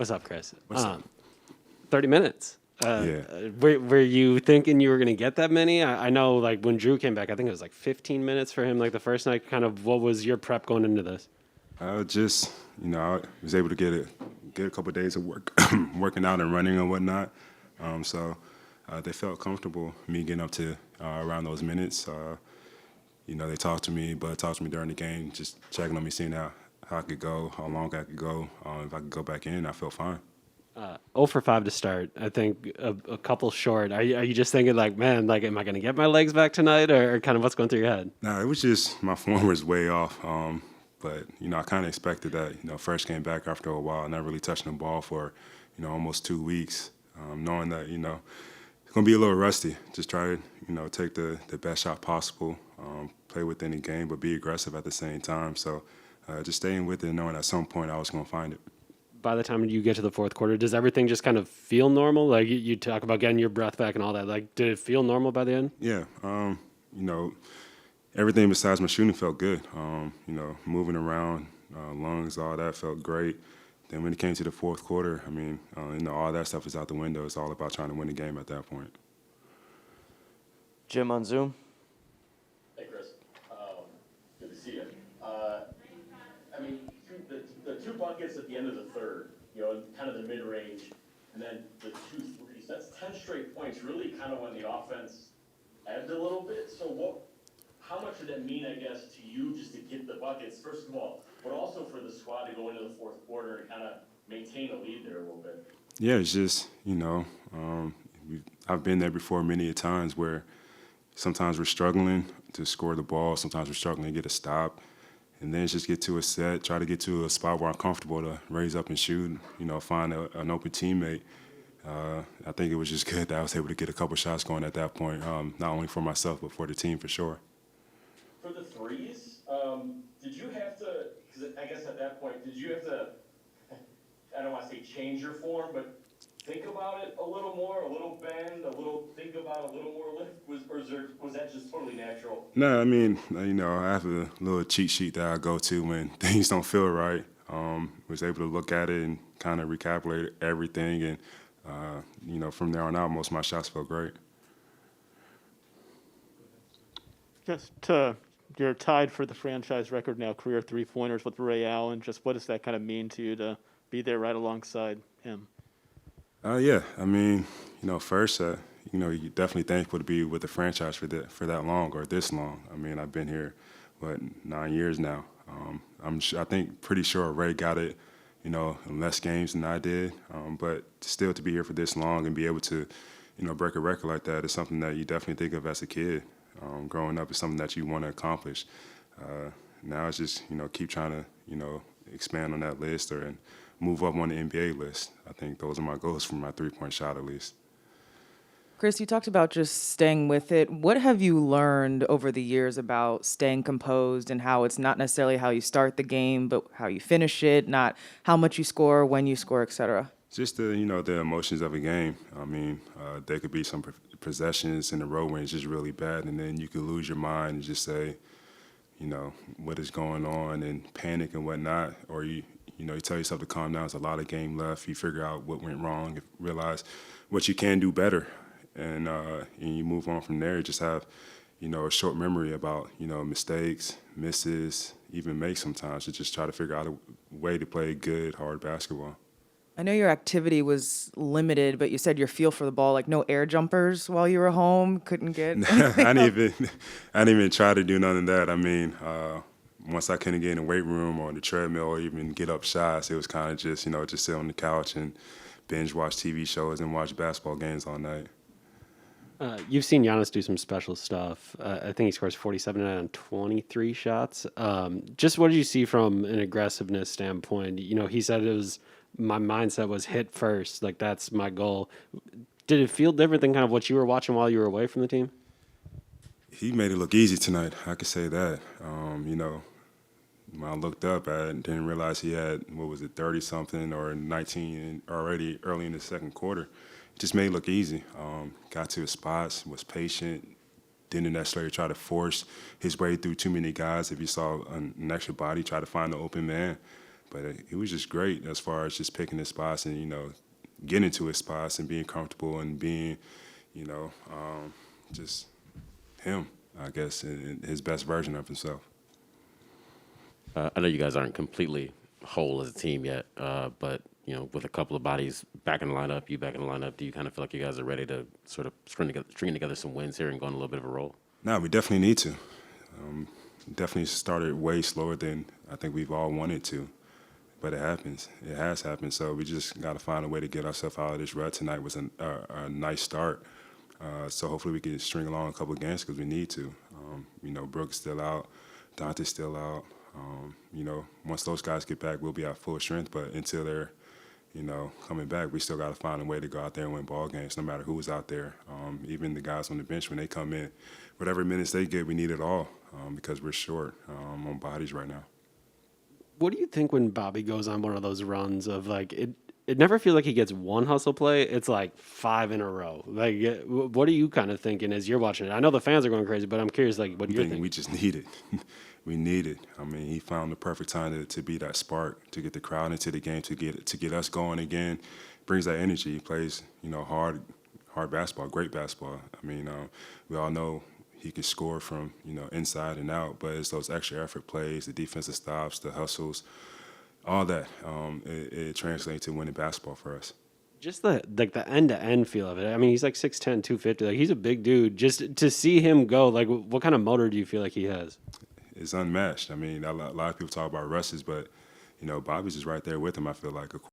What's up, Chris? What's up? 30 minutes. Yeah. Were you thinking you were going to get that many? I know, like, when Drew came back, I think it was like 15 minutes for him, like, the first night. Kind of what was your prep going into this? Just, I was able to get a couple of days of work, working out and running and whatnot. So they felt comfortable me getting up to around those minutes. They talked to me during the game, just checking on me, seeing how I could go, how long I could go. If I could go back in, I felt fine. 0 for 5 to start. I think a couple short. Are you just thinking, like, man, like, am I going to get my legs back tonight, or kind of what's going through your head? Nah, it was just my form was way off. But I kind of expected that. First came back after a while, not really touching the ball for, almost 2 weeks, knowing that, it's going to be a little rusty. Just try to, take the best shot possible, play within the game, but be aggressive at the same time. So just staying with it, knowing at some point I was going to find it. By the time you get to the fourth quarter, does everything just kind of feel normal? Like, you talk about getting your breath back and all that. Like, did it feel normal by the end? Yeah. Everything besides my shooting felt good. Moving around, lungs, all that felt great. Then when it came to the fourth quarter, all that stuff is out the window. It's all about trying to win the game at that point. Jim on Zoom. Hey, Chris. Good to see you. The 2 buckets at the end of the third, kind of the mid-range, and then the 2 threes, that's 10 straight points, really kind of when the offense ebbed a little bit. So how much did that mean, I guess, to you just to get the buckets, first of all, but also for the squad to go into the fourth quarter and kind of maintain a lead there a little bit? Yeah, it's just, I've been there before many a times where sometimes we're struggling to score the ball, sometimes we're struggling to get a stop, and then just get to a set, try to get to a spot where I'm comfortable to raise up and shoot, find an open teammate. I think it was just good that I was able to get a couple shots going at that point, not only for myself but for the team for sure. For the threes, did you have to, because I guess at that point, did you have to, I don't want to say change your form, but think about it a little more, a little bend, think about a little more lift, was that just totally natural? No, I have a little cheat sheet that I go to when things don't feel right. Was able to look at it and kind of recalculate everything, and from there on out, most of my shots felt great. You're tied for the franchise record now, career 3-pointers with Ray Allen. Just what does that kind of mean to you to be there right alongside him? Yeah, first, you're definitely thankful to be with the franchise for that long or this long. I've been here, 9 years now. Pretty sure Ray got it, in less games than I did. But still to be here for this long and be able to, break a record like that is something that you definitely think of as a kid. Growing up is something that you want to accomplish. Now it's just, keep trying to, expand on that list and move up on the NBA list. I think those are my goals for my three-point shot at least. Chris, you talked about just staying with it. What have you learned over the years about staying composed and how it's not necessarily how you start the game, but how you finish it, not how much you score, when you score, et cetera? Just the emotions of a game. There could be some possessions in a row where it's just really bad, and then you could lose your mind and just say, what is going on, and panic and whatnot. Or you tell yourself to calm down. There's a lot of game left. You figure out what went wrong, realize what you can do better, and you move on from there. You just have, a short memory about, mistakes, misses, even makes sometimes. You just try to figure out a way to play good, hard basketball. I know your activity was limited, but you said your feel for the ball, like no air jumpers while you were home, couldn't get. I didn't even try to do none of that. Once I couldn't get in the weight room or on the treadmill or even get up shots, it was kind of just, just sit on the couch and binge watch TV shows and watch basketball games all night. You've seen Giannis do some special stuff. I think he scores 47 on 23 shots. Just what did you see from an aggressiveness standpoint? He said my mindset was hit first. Like, that's my goal. Did it feel different than kind of what you were watching while you were away from the team? He made it look easy tonight. I could say that. When I looked up, I didn't realize he had, 30-something or 19 already early in the second quarter. It just made it look easy. Got to his spots, was patient, didn't necessarily try to force his way through too many guys. If you saw an extra body, try to find the open man. But he was just great as far as just picking his spots and, getting to his spots and being comfortable and being, just him, I guess, in his best version of himself. I know you guys aren't completely whole as a team yet, but with a couple of bodies back in the lineup, you back in the lineup, do you kind of feel like you guys are ready to sort of string together some wins here and go on a little bit of a roll? No, we definitely need to. Definitely started way slower than I think we've all wanted to, but it happens. It has happened. So we just got to find a way to get ourselves out of this rut. Tonight was a nice start. So hopefully we can string along a couple of games because we need to. Brooks still out, Dante's still out. Once those guys get back, we'll be at full strength. But until they're, coming back, we still got to find a way to go out there and win ball games, no matter who's out there. Even the guys on the bench, when they come in, whatever minutes they get, we need it all because we're short on bodies right now. What do you think when Bobby goes on one of those runs of like it? It never feels like he gets one hustle play. It's like 5 in a row. Like, what are you kind of thinking as you're watching it? I know the fans are going crazy, but I'm curious, like, what you're thinking. We just need it. We need it. I mean, he found the perfect time to be that spark, to get the crowd into the game, to get us going again. Brings that energy. He plays, hard basketball, great basketball. I mean, we all know he can score from, inside and out, but it's those extra effort plays, the defensive stops, the hustles, all that. It translates to winning basketball for us. Just the end-to-end feel of it. I mean, he's like 6'10", 250. Like, he's a big dude. Just to see him go, like, what kind of motor do you feel like he has? It's unmatched. I mean, a lot of people talk about rushes, but, Bobby's just right there with him, I feel like. Of course,